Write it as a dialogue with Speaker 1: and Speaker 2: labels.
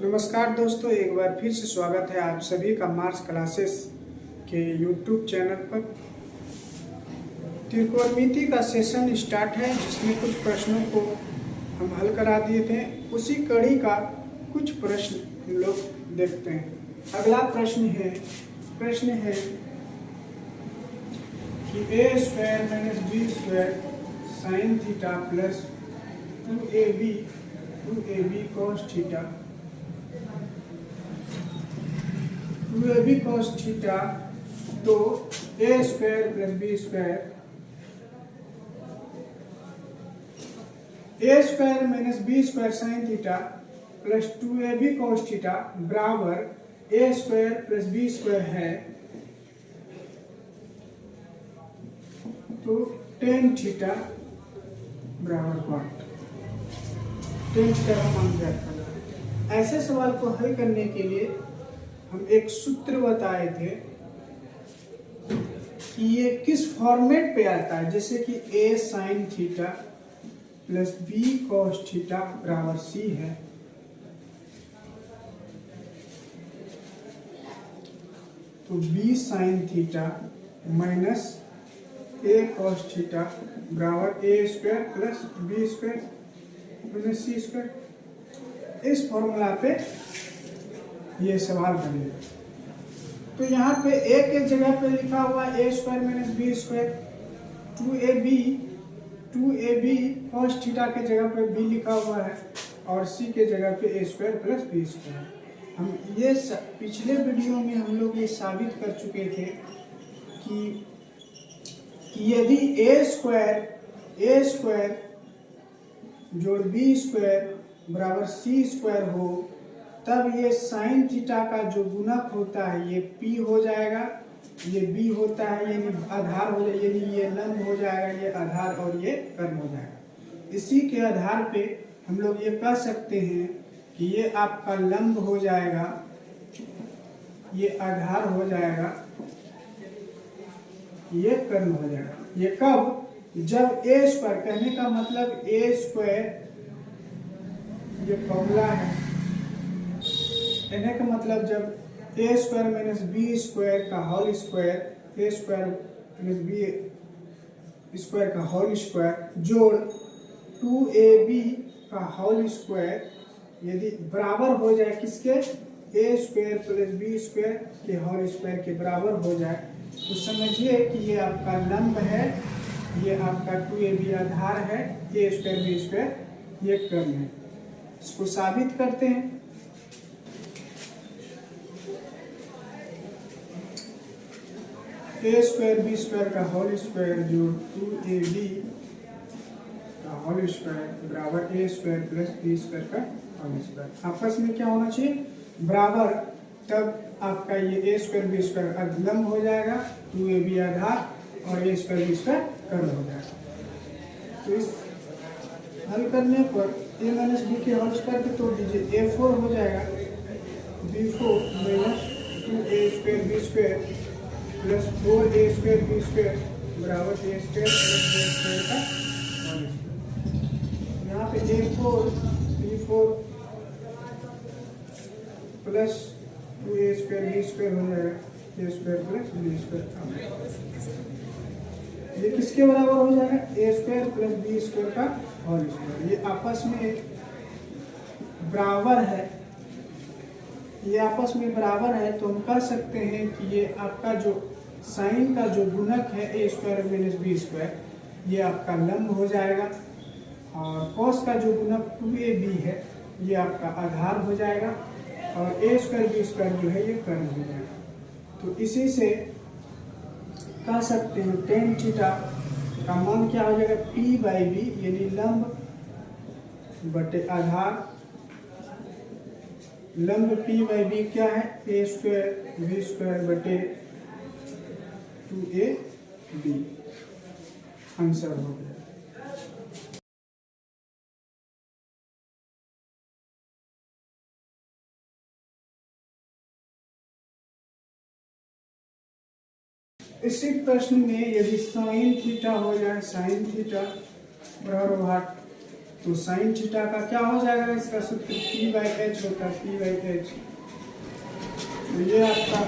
Speaker 1: नमस्कार दोस्तों, एक बार फिर से स्वागत है आप सभी का मार्च क्लासेस के यूट्यूब चैनल पर। त्रिकोणमिति का सेशन स्टार्ट है जिसमें कुछ प्रश्नों को हम हल करा दिए थे। उसी कड़ी का कुछ प्रश्न हम लोग देखते हैं। अगला प्रश्न है कि a square minus B square sine theta plus 2ab cos theta 2ab cos theta तो a square plus B square a square minus B square sine theta plus 2ab cos theta बराबर a square plus B square है तो tan theta बराबर cot. tan theta का मान ज्ञात करना है। ऐसे सवाल को हल करने के लिए हम एक सूत्र बताए थे कि ये किस फॉर्मेट पे आता है, जैसे कि a sign theta plus b cos theta बराबर c है, तो b sine theta minus a cos theta बराबर a square plus b square minus c square. इस फॉर्मूला पे ये सवाल बनेगा। तो यहाँ पे a के जगह पे लिखा हुआ a square minus b square, 2ab cos theta के जगह पे b लिखा हुआ है और c के जगह पे a square plus b square. हम ये पिछले वीडियो में हम लोग ये साबित कर चुके थे कि यदि a स्क्वायर जोड़ b स्क्वायर बराबर c स्क्वायर हो तब ये साइन थीटा का जो गुणक होता है ये p हो जाएगा, ये b होता है यानी आधार हो जाएगा, यानी ये लंब हो जाएगा, ये आधार और ये कर्ण हो जाएगा। इसी के आधार पे हम लोग ये कह सकते हैं कि ये आपका लंब हो जाएगा, ये आधार हो जाएगा, ये कर्ण हो जाएगा। ये कब? जब a स्क्वायर, कहने का मतलब a स्क्वायर, ये फॉर्मूला है, कहने का मतलब जब a square minus B square का whole square, a square minus B square का होल स्क्वायर जोड़ 2ab का होल स्क्वायर यदि बराबर हो जाए किसके? a square plus B square के होल स्क्वायर के बराबर हो जाए तो समझिए कि ये आपका लंब है, ये आपका 2ab आधार है, a स्क्वायर बी स्क्वायर ये कर्ण है। इसको साबित करते हैं। a स्क्वायर बी स्क्वायर का होल स्क्वायर जो 2ab का होल स्क्वायर बराबर a square plus B square का होल स्क्वायर। आपस में क्या होना चाहिए? बराबर। तब आपका ये a स्क्वायर बी स्क्वायर लंब हो जाएगा, 2ab आधार और a स्क्वायर बी स्क्वायर कर्ण हो जाएगा। तो इस हल करने पर a माइनस बी के होल स्क्वायर पे तोड़ दीजिए, a4 हो जाएगा, b4 minus 2a square B square plus 4a square B square बराबर a square plus b square का होल स्क्वायर। यहाँ पे a4 b4 plus 2a square B square हो जाएगा, a square plus b square. ये किसके बराबर हो जाएगा? a square plus B square का होल स्क्वायर। ये आपस में बराबर है, ये आपस में बराबर है तो हम कह सकते हैं कि ये आपका जो साइन का जो गुणक है a square minus B square ये आपका लंब हो जाएगा और कॉस का जो गुणक 2ab है ये आपका आधार हो जाएगा और a स्क्वायर बी स्क्वायर जो है ये कर्ण हो जाएगा। तो इसी से कह सकते हैं tan थीटा का मान क्या हो जाएगा? p बाई बी यानी लंब बटे आधार, लंब p बाई बी क्या है? a स्क्वायर बी स्क्वायर बटे 2ab। आंसर हो गया। इसी प्रश्न में यदि साइन थीटा हो जाए, साइन थीटा बराबर तो साइन थीटा का क्या हो जाएगा, इसका सूत्र P/h होता है, P/h। तो ये आपका